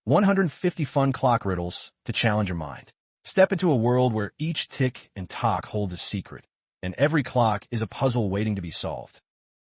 150 fun clock riddles to challenge your mind. Step into a world where each tick and tock holds a secret, and every clock is a puzzle waiting to be solved.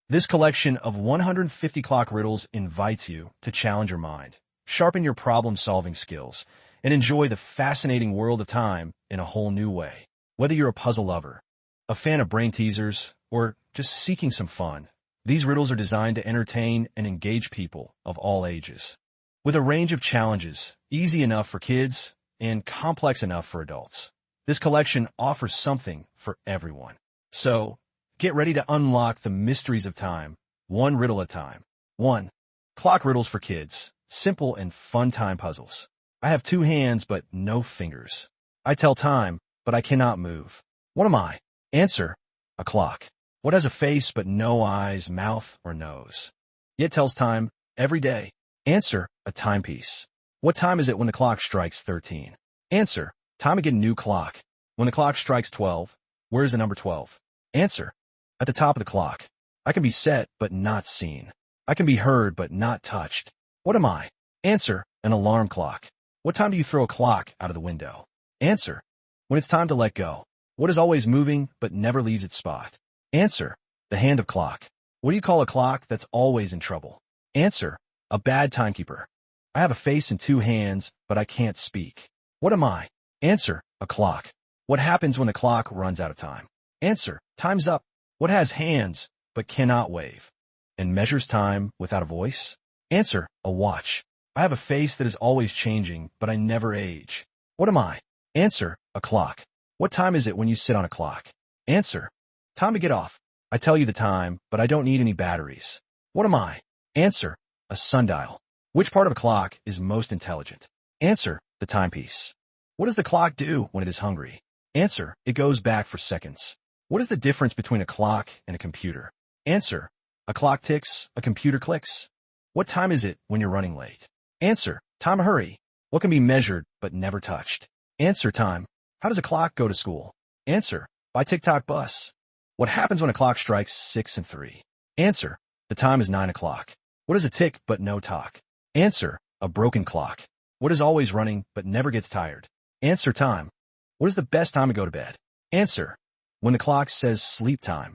This collection of 150 clock riddles invites you to challenge your mind, sharpen your problem-solving skills, and enjoy the fascinating world of time in a whole new way. Whether you're a puzzle lover, a fan of brain teasers, or just seeking some fun, these riddles are designed to entertain and engage people of all ages. With a range of challenges, easy enough for kids and complex enough for adults, this collection offers something for everyone. So, get ready to unlock the mysteries of time, one riddle at a time. 1. Clock riddles for kids. Simple and fun time puzzles. I have 2 hands but no fingers. I tell time, but I cannot move. What am I? Answer: a clock. What has a face but no eyes, mouth, or nose, yet tells time every day? Answer: a timepiece. What time is it when the clock strikes 13? Answer: time to get a new clock. When the clock strikes 12, where is the number 12? Answer: at the top of the clock. I can be set but not seen. I can be heard but not touched. What am I? Answer: an alarm clock. What time do you throw a clock out of the window? Answer: when it's time to let go. What is always moving but never leaves its spot? Answer: the hand of clock. What do you call a clock that's always in trouble? Answer: a bad timekeeper. I have a face and 2 hands, but I can't speak. What am I? Answer: a clock. What happens when the clock runs out of time? Answer: time's up. What has hands, but cannot wave, and measures time without a voice? Answer: a watch. I have a face that is always changing, but I never age. What am I? Answer: a clock. What time is it when you sit on a clock? Answer: time to get off. I tell you the time, but I don't need any batteries. What am I? Answer: a sundial. Which part of a clock is most intelligent? Answer: the timepiece. What does the clock do when it is hungry? Answer: it goes back for seconds. What is the difference between a clock and a computer? Answer: a clock ticks, a computer clicks. What time is it when you're running late? Answer: time to hurry. What can be measured but never touched? Answer: time. How does a clock go to school? Answer: by tick-tock bus. What happens when a clock strikes 6 and 3? Answer: the time is 9 o'clock. What is a tick but no tock? Answer: a broken clock. What is always running but never gets tired? Answer: time. What is the best time to go to bed? Answer: when the clock says sleep time.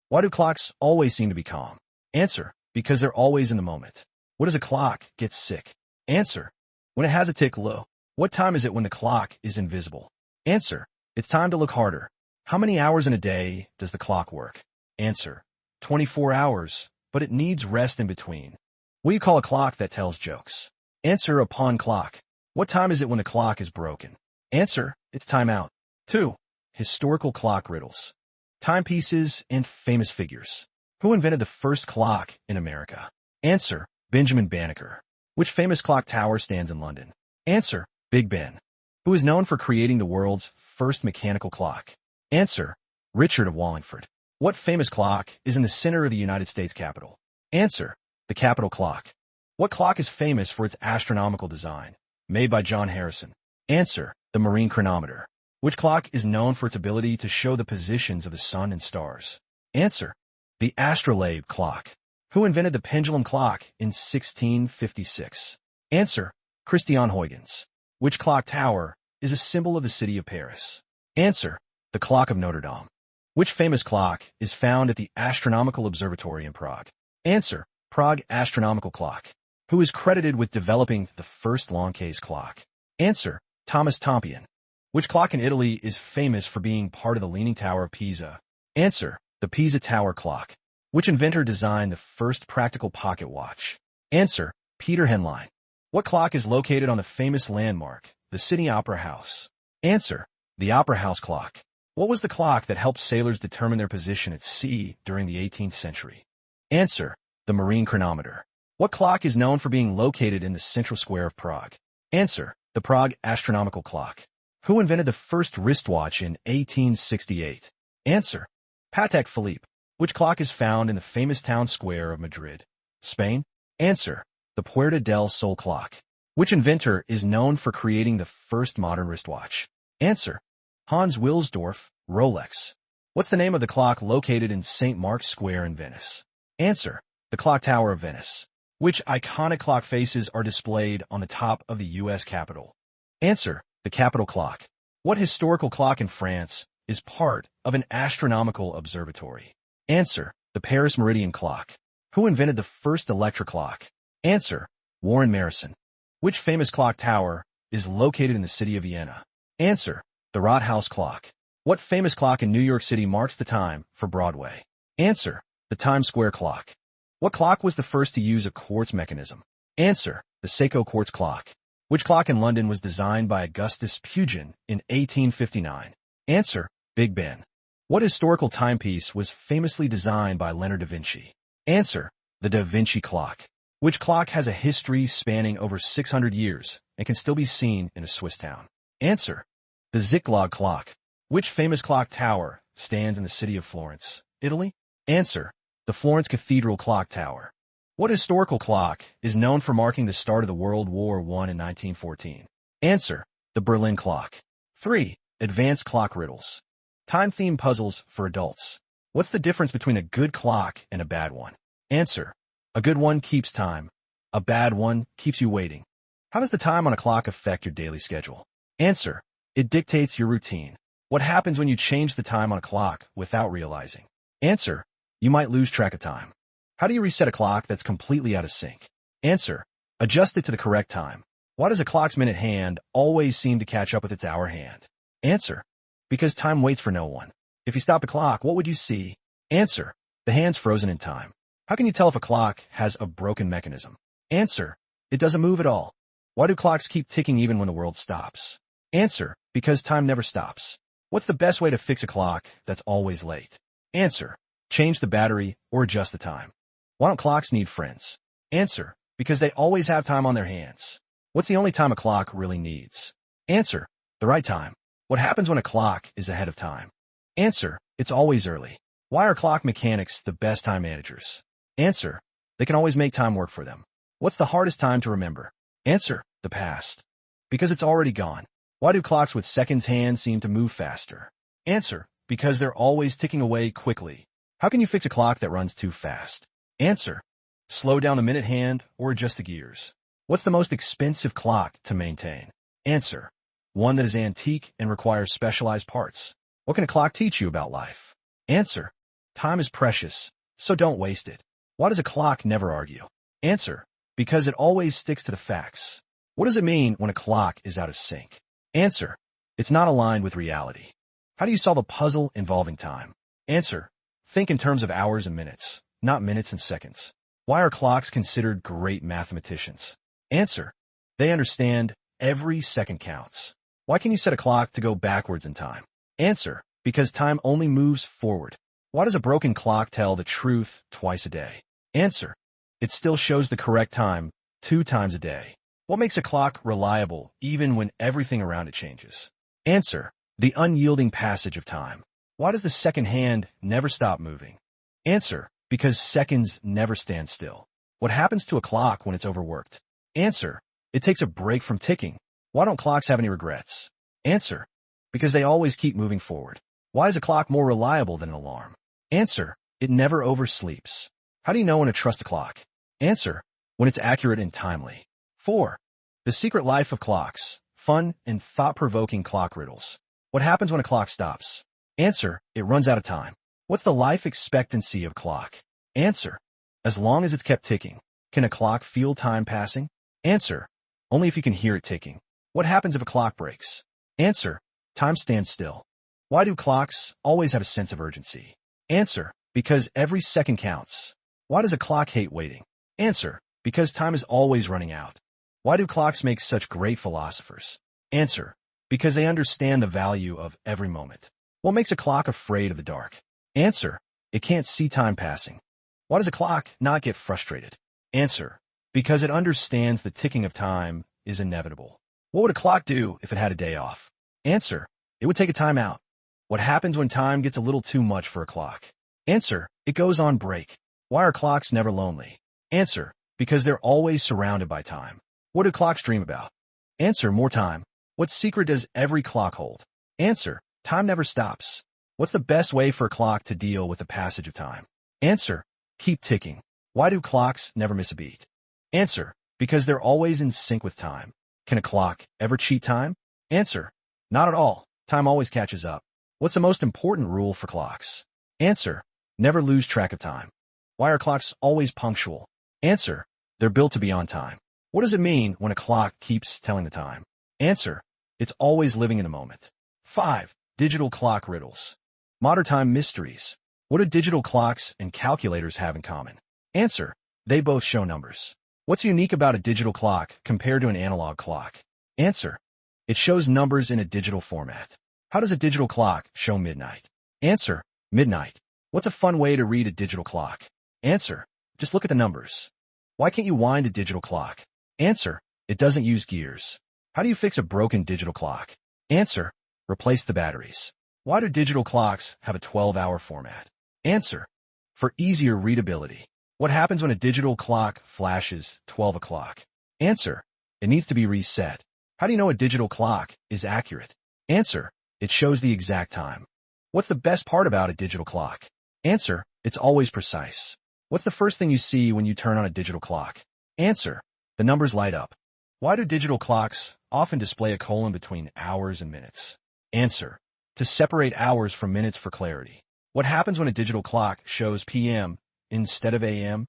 Why do clocks always seem to be calm? Answer: because they're always in the moment. What does a clock get sick? Answer: when it has a tick low. What time is it when the clock is invisible? Answer: it's time to look harder. How many hours in a day does the clock work? Answer: 24 hours, but it needs rest in between. What do you call a clock that tells jokes? Answer: a pawn clock. What time is it when the clock is broken? Answer: it's time out. 2. Historical clock riddles. Timepieces and famous figures. Who invented the first clock in America? Answer: Benjamin Banneker. Which famous clock tower stands in London? Answer: Big Ben. Who is known for creating the world's first mechanical clock? Answer: Richard of Wallingford. What famous clock is in the center of the United States Capitol? Answer: the Capitol clock. What clock is famous for its astronomical design? Made by John Harrison. Answer: the marine chronometer. Which clock is known for its ability to show the positions of the sun and stars? Answer: the astrolabe clock. Who invented the pendulum clock in 1656? Answer: Christian Huygens. Which clock tower is a symbol of the city of Paris? Answer: the clock of Notre Dame. Which famous clock is found at the Astronomical Observatory in Prague? Answer: Prague Astronomical Clock. Who is credited with developing the first long case clock? Answer: Thomas Tompion. Which clock in Italy is famous for being part of the Leaning Tower of Pisa? Answer: the Pisa Tower clock. Which inventor designed the first practical pocket watch? Answer: Peter Henlein. What clock is located on the famous landmark, the Sydney Opera House? Answer: the Opera House clock. What was the clock that helped sailors determine their position at sea during the 18th century? Answer: the marine chronometer. What clock is known for being located in the central square of Prague? Answer: the Prague Astronomical Clock. Who invented the first wristwatch in 1868? Answer: Patek Philippe. Which clock is found in the famous town square of Madrid, Spain? Answer: the Puerta del Sol clock. Which inventor is known for creating the first modern wristwatch? Answer: Hans Wilsdorf, Rolex. What's the name of the clock located in St. Mark's Square in Venice? Answer: the Clock Tower of Venice. Which iconic clock faces are displayed on the top of the U.S. Capitol? Answer: the Capitol clock. What historical clock in France is part of an astronomical observatory? Answer: the Paris Meridian clock. Who invented the first electric clock? Answer: Warren Marrison. Which famous clock tower is located in the city of Vienna? Answer: the Rathaus clock. What famous clock in New York City marks the time for Broadway? Answer: the Times Square clock. What clock was the first to use a quartz mechanism? Answer: the Seiko quartz clock. Which clock in London was designed by Augustus Pugin in 1859? Answer: Big Ben. What historical timepiece was famously designed by Leonardo da Vinci? Answer: the Da Vinci clock. Which clock has a history spanning over 600 years and can still be seen in a Swiss town? Answer: the Ziegler clock. Which famous clock tower stands in the city of Florence, Italy? Answer: the Florence Cathedral clock tower. What historical clock is known for marking the start of the World War I in 1914? Answer: the Berlin clock. 3. Advanced clock riddles. Time-themed puzzles for adults. What's the difference between a good clock and a bad one? Answer: a good one keeps time. A bad one keeps you waiting. How does the time on a clock affect your daily schedule? Answer: it dictates your routine. What happens when you change the time on a clock without realizing? Answer: you might lose track of time. How do you reset a clock that's completely out of sync? Answer: adjust it to the correct time. Why does a clock's minute hand always seem to catch up with its hour hand? Answer: because time waits for no one. If you stop the clock, what would you see? Answer: the hand's frozen in time. How can you tell if a clock has a broken mechanism? Answer: it doesn't move at all. Why do clocks keep ticking even when the world stops? Answer: because time never stops. What's the best way to fix a clock that's always late? Answer: change the battery or adjust the time. Why don't clocks need friends? Answer: because they always have time on their hands. What's the only time a clock really needs? Answer: the right time. What happens when a clock is ahead of time? Answer: it's always early. Why are clock mechanics the best time managers? Answer: they can always make time work for them. What's the hardest time to remember? Answer: the past. Because it's already gone. Why do clocks with seconds hands seem to move faster? Answer: because they're always ticking away quickly. How can you fix a clock that runs too fast? Answer: slow down the minute hand or adjust the gears. What's the most expensive clock to maintain? Answer: one that is antique and requires specialized parts. What can a clock teach you about life? Answer: time is precious, so don't waste it. Why does a clock never argue? Answer: because it always sticks to the facts. What does it mean when a clock is out of sync? Answer: it's not aligned with reality. How do you solve a puzzle involving time? Answer: think in terms of hours and minutes, not minutes and seconds. Why are clocks considered great mathematicians? Answer: they understand every second counts. Why can you set a clock to go backwards in time? Answer: because time only moves forward. Why does a broken clock tell the truth twice a day? Answer: it still shows the correct time 2 times a day. What makes a clock reliable even when everything around it changes? Answer: the unyielding passage of time. Why does the second hand never stop moving? Answer: because seconds never stand still. What happens to a clock when it's overworked? Answer: it takes a break from ticking. Why don't clocks have any regrets? Answer: because they always keep moving forward. Why is a clock more reliable than an alarm? Answer: it never oversleeps. How do you know when to trust a clock? Answer: when it's accurate and timely. 4. The secret life of clocks. Fun and thought-provoking clock riddles. What happens when a clock stops? Answer: it runs out of time. What's the life expectancy of a clock? Answer: as long as it's kept ticking. Can a clock feel time passing? Answer: only if you can hear it ticking. What happens if a clock breaks? Answer: time stands still. Why do clocks always have a sense of urgency? Answer: because every second counts. Why does a clock hate waiting? Answer: because time is always running out. Why do clocks make such great philosophers? Answer: because they understand the value of every moment. What makes a clock afraid of the dark? Answer: it can't see time passing. Why does a clock not get frustrated? Answer: because it understands the ticking of time is inevitable. What would a clock do if it had a day off? Answer: it would take a time out. What happens when time gets a little too much for a clock? Answer: it goes on break. Why are clocks never lonely? Answer: because they're always surrounded by time. What do clocks dream about? Answer: more time. What secret does every clock hold? Answer: time never stops. What's the best way for a clock to deal with the passage of time? Answer: keep ticking. Why do clocks never miss a beat? Answer: because they're always in sync with time. Can a clock ever cheat time? Answer: not at all. Time always catches up. What's the most important rule for clocks? Answer: never lose track of time. Why are clocks always punctual? Answer: they're built to be on time. What does it mean when a clock keeps telling the time? Answer: it's always living in the moment. 5. Digital clock riddles. Modern time mysteries. What do digital clocks and calculators have in common? Answer: they both show numbers. What's unique about a digital clock compared to an analog clock? Answer: it shows numbers in a digital format. How does a digital clock show midnight? Answer: midnight. What's a fun way to read a digital clock? Answer: just look at the numbers. Why can't you wind a digital clock? Answer: it doesn't use gears. How do you fix a broken digital clock? Answer: replace the batteries. Why do digital clocks have a 12-hour format? Answer: for easier readability. What happens when a digital clock flashes 12 o'clock? Answer: it needs to be reset. How do you know a digital clock is accurate? Answer: it shows the exact time. What's the best part about a digital clock? Answer: it's always precise. What's the first thing you see when you turn on a digital clock? Answer: the numbers light up. Why do digital clocks often display a colon between hours and minutes? Answer: to separate hours from minutes for clarity. What happens when a digital clock shows PM instead of AM?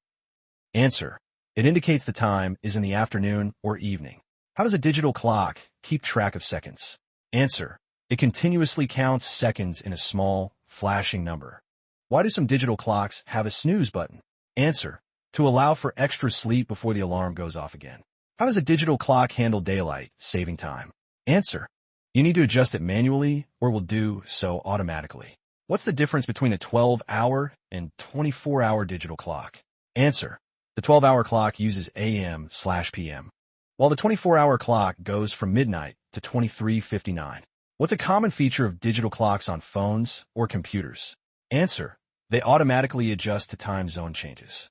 Answer: it indicates the time is in the afternoon or evening. How does a digital clock keep track of seconds? Answer: it continuously counts seconds in a small, flashing number. Why do some digital clocks have a snooze button? Answer: to allow for extra sleep before the alarm goes off again. How does a digital clock handle daylight saving time? Answer: you need to adjust it manually or will do so automatically. What's the difference between a 12-hour and 24-hour digital clock? Answer: the 12-hour clock uses AM/PM, while the 24-hour clock goes from midnight to 23:59. What's a common feature of digital clocks on phones or computers? Answer: they automatically adjust to time zone changes.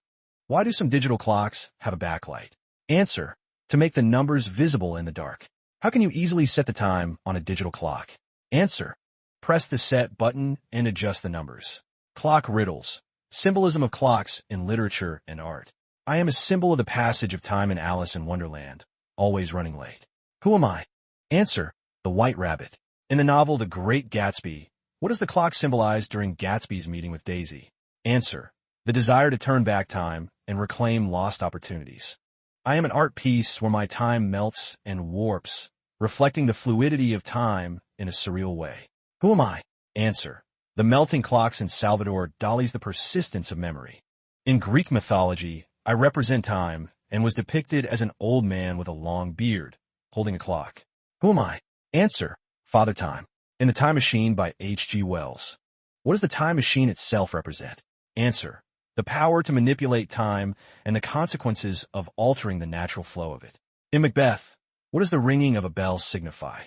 Why do some digital clocks have a backlight? Answer: to make the numbers visible in the dark. How can you easily set the time on a digital clock? Answer: press the set button and adjust the numbers. Clock riddles. Symbolism of clocks in literature and art. I am a symbol of the passage of time in Alice in Wonderland, always running late. Who am I? Answer: the White Rabbit. In the novel The Great Gatsby, what does the clock symbolize during Gatsby's meeting with Daisy? Answer: the desire to turn back time and reclaim lost opportunities. I am an art piece where my time melts and warps, reflecting the fluidity of time in a surreal way. Who am I? Answer: the melting clocks in Salvador Dali's The Persistence of Memory. In Greek mythology, I represent time and was depicted as an old man with a long beard, holding a clock. Who am I? Answer: Father Time. In The Time Machine by H.G. Wells. What does the time machine itself represent? Answer: the power to manipulate time and the consequences of altering the natural flow of it. In Macbeth, what does the ringing of a bell signify?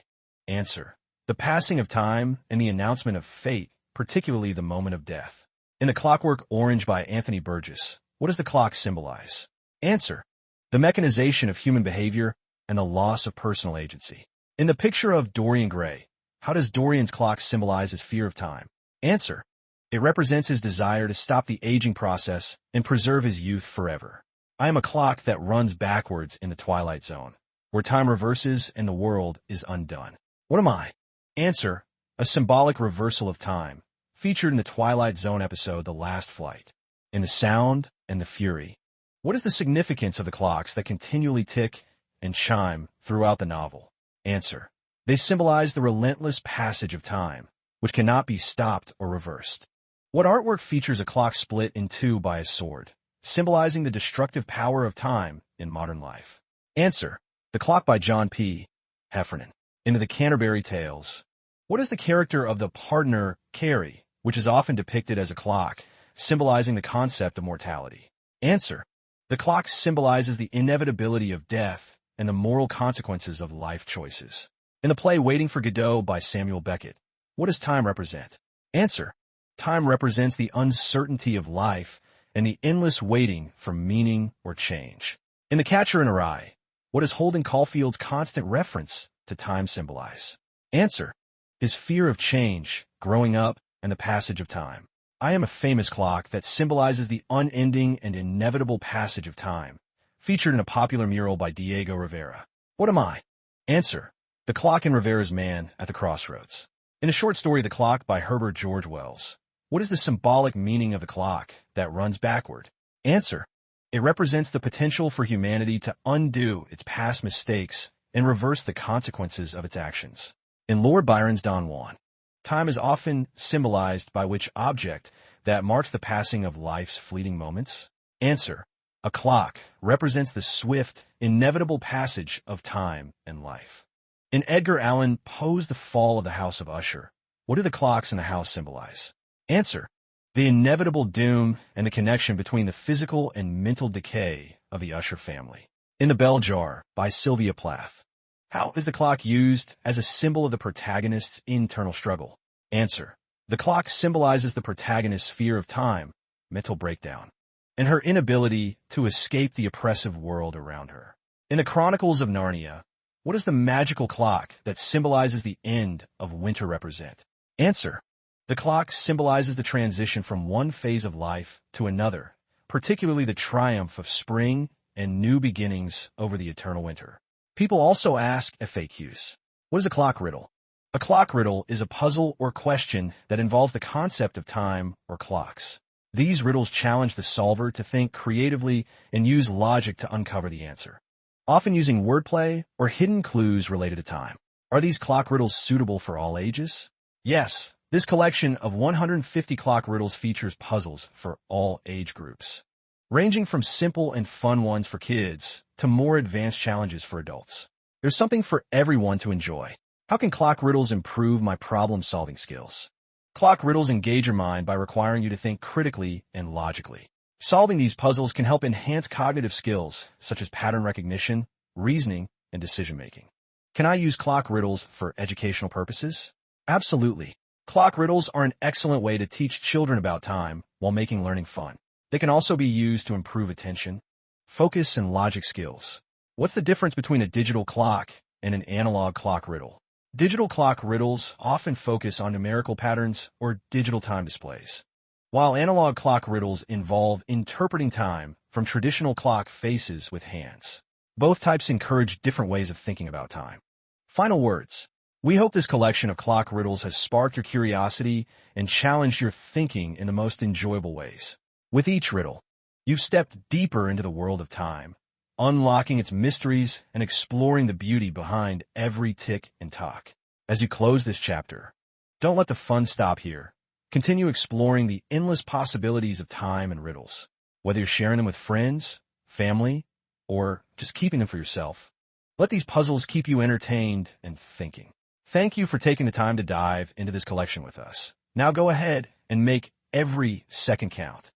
Answer: the passing of time and the announcement of fate, particularly the moment of death. In A Clockwork Orange by Anthony Burgess, what does the clock symbolize? Answer: the mechanization of human behavior and the loss of personal agency. In The Picture of Dorian Gray, how does Dorian's clock symbolize his fear of time? Answer: it represents his desire to stop the aging process and preserve his youth forever. I am a clock that runs backwards in the Twilight Zone, where time reverses and the world is undone. What am I? Answer: a symbolic reversal of time, featured in the Twilight Zone episode The Last Flight. In The Sound and the Fury, what is the significance of the clocks that continually tick and chime throughout the novel? Answer: they symbolize the relentless passage of time, which cannot be stopped or reversed. What artwork features a clock split in two by a sword, symbolizing the destructive power of time in modern life? Answer: The Clock by John P. Heffernan. Into The Canterbury Tales. What is the character of the partner, Carrie, which is often depicted as a clock, symbolizing the concept of mortality? Answer: the clock symbolizes the inevitability of death and the moral consequences of life choices. In the play Waiting for Godot by Samuel Beckett, what does time represent? Answer: time represents the uncertainty of life and the endless waiting for meaning or change. In The Catcher in a Rye, what does Holden Caulfield's constant reference to time symbolize? Answer: his fear of change, growing up, and the passage of time. I am a famous clock that symbolizes the unending and inevitable passage of time, featured in a popular mural by Diego Rivera. What am I? Answer: the clock in Rivera's Man at the Crossroads. In a short story, The Clock by Herbert George Wells, what is the symbolic meaning of the clock that runs backward? Answer: it represents the potential for humanity to undo its past mistakes and reverse the consequences of its actions. In Lord Byron's Don Juan, time is often symbolized by which object that marks the passing of life's fleeting moments? Answer: a clock represents the swift, inevitable passage of time and life. In Edgar Allan Poe's The Fall of the House of Usher, what do the clocks in the house symbolize? Answer: the inevitable doom and the connection between the physical and mental decay of the Usher family. In The Bell Jar by Sylvia Plath, how is the clock used as a symbol of the protagonist's internal struggle? Answer: the clock symbolizes the protagonist's fear of time, mental breakdown, and her inability to escape the oppressive world around her. In The Chronicles of Narnia, what does the magical clock that symbolizes the end of winter represent? Answer: the clock symbolizes the transition from one phase of life to another, particularly the triumph of spring and new beginnings over the eternal winter. People also ask FAQs. What is a clock riddle? A clock riddle is a puzzle or question that involves the concept of time or clocks. These riddles challenge the solver to think creatively and use logic to uncover the answer, often using wordplay or hidden clues related to time. Are these clock riddles suitable for all ages? Yes, this collection of 150 clock riddles features puzzles for all age groups, ranging from simple and fun ones for kids to more advanced challenges for adults. There's something for everyone to enjoy. How can clock riddles improve my problem-solving skills? Clock riddles engage your mind by requiring you to think critically and logically. Solving these puzzles can help enhance cognitive skills such as pattern recognition, reasoning, and decision-making. Can I use clock riddles for educational purposes? Absolutely. Clock riddles are an excellent way to teach children about time while making learning fun. They can also be used to improve attention, focus, and logic skills. What's the difference between a digital clock and an analog clock riddle? Digital clock riddles often focus on numerical patterns or digital time displays, while analog clock riddles involve interpreting time from traditional clock faces with hands. Both types encourage different ways of thinking about time. Final words. We hope this collection of clock riddles has sparked your curiosity and challenged your thinking in the most enjoyable ways. With each riddle, you've stepped deeper into the world of time, unlocking its mysteries and exploring the beauty behind every tick and tock. As you close this chapter, don't let the fun stop here. Continue exploring the endless possibilities of time and riddles. Whether you're sharing them with friends, family, or just keeping them for yourself, let these puzzles keep you entertained and thinking. Thank you for taking the time to dive into this collection with us. Now go ahead and make every second count.